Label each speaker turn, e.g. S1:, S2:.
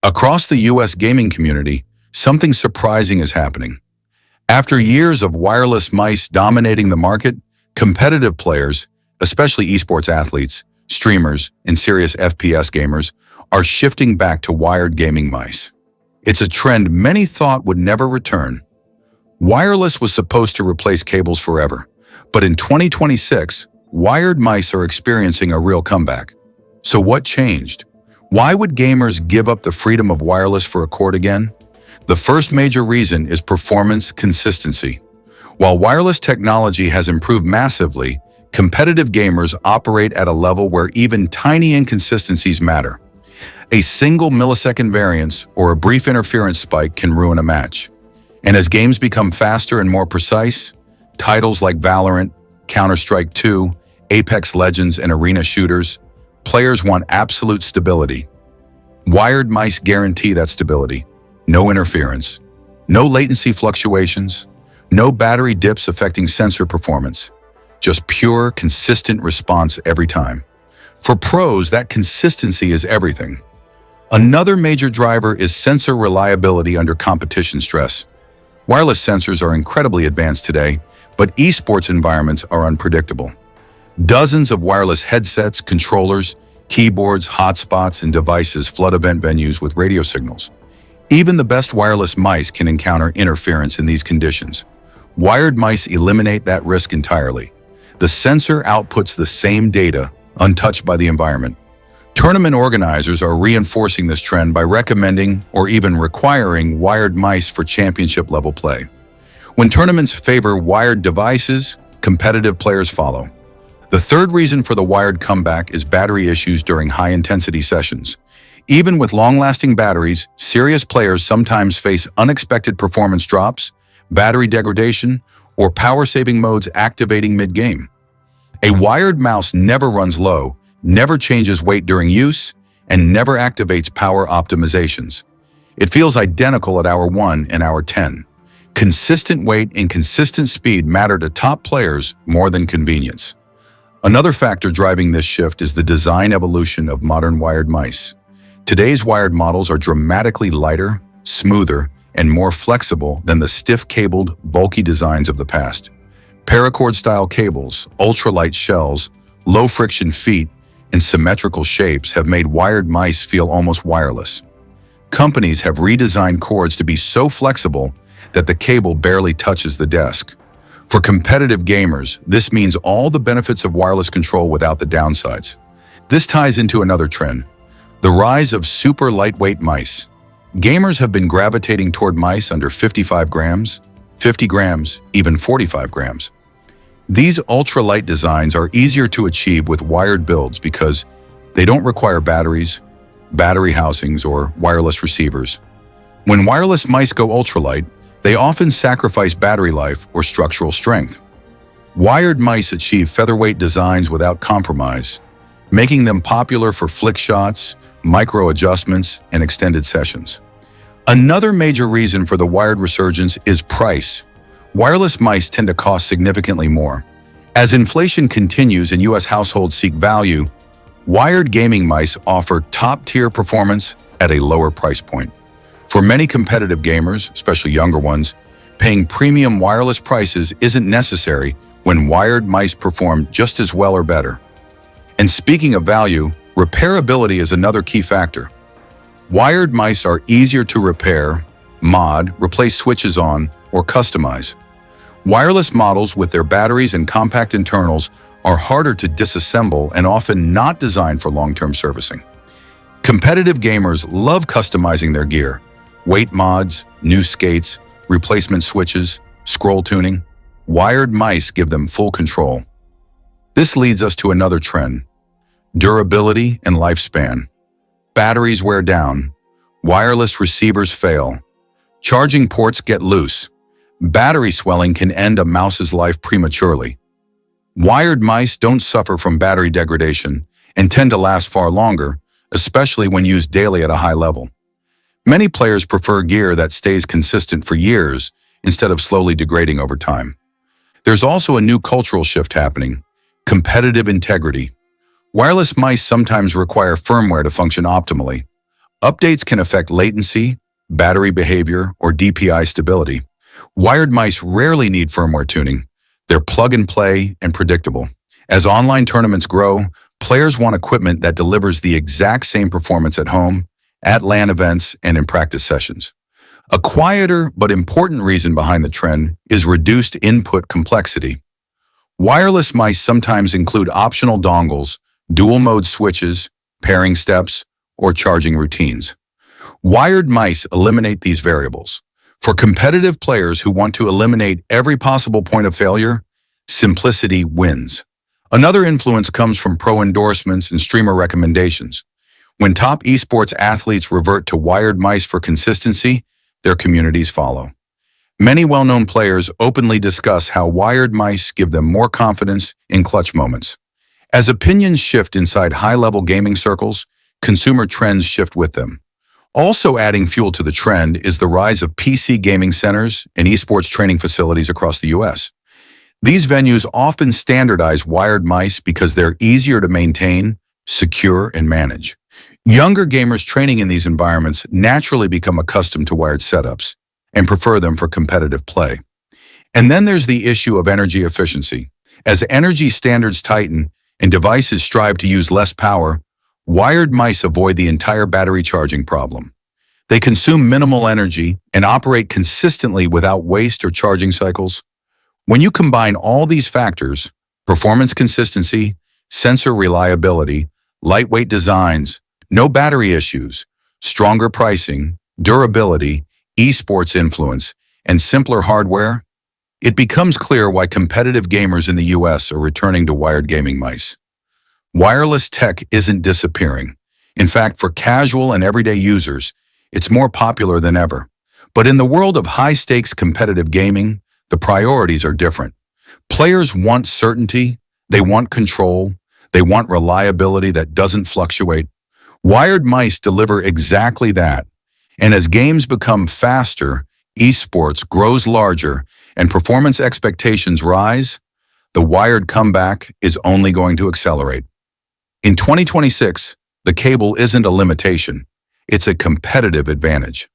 S1: Across the US gaming community, something surprising is happening. After years of wireless mice dominating the market, competitive players, especially esports athletes, streamers, and serious FPS gamers, are shifting back to wired gaming mice. It's a trend many thought would never return. Wireless was supposed to replace cables forever, but in 2026, wired mice are experiencing a real comeback. So what changed? Why would gamers give up the freedom of wireless for a cord again? The first major reason is performance consistency. While wireless technology has improved massively, competitive gamers operate at a level where even tiny inconsistencies matter. A single millisecond variance or a brief interference spike can ruin a match. And as games become faster and more precise, titles like Valorant, Counter-Strike 2, Apex Legends, and arena shooters, players want absolute stability. Wired mice guarantee that stability. No interference, no latency fluctuations, no battery dips affecting sensor performance. Just pure, consistent response every time. For pros, that consistency is everything. Another major driver is sensor reliability under competition stress. Wireless sensors are incredibly advanced today, but esports environments are unpredictable. Dozens of wireless headsets, controllers, keyboards, hotspots, and devices flood event venues with radio signals. Even the best wireless mice can encounter interference in these conditions. Wired mice eliminate that risk entirely. The sensor outputs the same data, untouched by the environment. Tournament organizers are reinforcing this trend by recommending or even requiring wired mice for championship-level play. When tournaments favor wired devices, competitive players follow. The third reason for the wired comeback is battery issues during high-intensity sessions. Even with long-lasting batteries, serious players sometimes face unexpected performance drops, battery degradation, or power-saving modes activating mid-game. A wired mouse never runs low, never changes weight during use, and never activates power optimizations. It feels identical at hour 1 and hour 10. Consistent weight and consistent speed matter to top players more than convenience. Another factor driving this shift is the design evolution of modern wired mice. Today's wired models are dramatically lighter, smoother, and more flexible than the stiff-cabled, bulky designs of the past. Paracord-style cables, ultralight shells, low-friction feet, and symmetrical shapes have made wired mice feel almost wireless. Companies have redesigned cords to be so flexible that the cable barely touches the desk. For competitive gamers, this means all the benefits of wireless control without the downsides. This ties into another trend: the rise of super lightweight mice. Gamers have been gravitating toward mice under 55 grams, 50 grams, even 45 grams. These ultralight designs are easier to achieve with wired builds because they don't require batteries, battery housings, or wireless receivers. When wireless mice go ultralight, they often sacrifice battery life or structural strength. Wired mice achieve featherweight designs without compromise, making them popular for flick shots, micro adjustments, and extended sessions. Another major reason for the wired resurgence is price. Wireless mice tend to cost significantly more. As inflation continues and US households seek value, wired gaming mice offer top-tier performance at a lower price point. For many competitive gamers, especially younger ones, paying premium wireless prices isn't necessary when wired mice perform just as well or better. And speaking of value, repairability is another key factor. Wired mice are easier to repair, mod, replace switches on, or customize. Wireless models with their batteries and compact internals are harder to disassemble and often not designed for long-term servicing. Competitive gamers love customizing their gear. Weight mods, new skates, replacement switches, scroll tuning. Wired mice give them full control. This leads us to another trend: durability and lifespan. Batteries wear down, wireless receivers fail, charging ports get loose. Battery swelling can end a mouse's life prematurely. Wired mice don't suffer from battery degradation and tend to last far longer, especially when used daily at a high level. Many players prefer gear that stays consistent for years instead of slowly degrading over time. There's also a new cultural shift happening: competitive integrity. Wireless mice sometimes require firmware to function optimally. Updates can affect latency, battery behavior, or DPI stability. Wired mice rarely need firmware tuning. They're plug-and-play and predictable. As online tournaments grow, players want equipment that delivers the exact same performance at home, at LAN events, and in practice sessions. A quieter but important reason behind the trend is reduced input complexity. Wireless mice sometimes include optional dongles, dual-mode switches, pairing steps, or charging routines. Wired mice eliminate these variables. For competitive players who want to eliminate every possible point of failure, simplicity wins. Another influence comes from pro endorsements and streamer recommendations. When top esports athletes revert to wired mice for consistency, their communities follow. Many well-known players openly discuss how wired mice give them more confidence in clutch moments. As opinions shift inside high-level gaming circles, consumer trends shift with them. Also adding fuel to the trend is the rise of PC gaming centers and esports training facilities across the US. These venues often standardize wired mice because they're easier to maintain, secure, and manage. Younger gamers training in these environments naturally become accustomed to wired setups and prefer them for competitive play. And then there's the issue of energy efficiency. As energy standards tighten and devices strive to use less power, wired mice avoid the entire battery charging problem. They consume minimal energy and operate consistently without waste or charging cycles. When you combine all these factors, performance consistency, sensor reliability, lightweight designs, no battery issues, stronger pricing, durability, esports influence, and simpler hardware, it becomes clear why competitive gamers in the US are returning to wired gaming mice. Wireless tech isn't disappearing. In fact, for casual and everyday users, it's more popular than ever. But in the world of high-stakes competitive gaming, the priorities are different. Players want certainty, they want control, they want reliability that doesn't fluctuate. Wired mice deliver exactly that. And as games become faster, esports grows larger, and performance expectations rise, the wired comeback is only going to accelerate. In 2026, the cable isn't a limitation, it's a competitive advantage.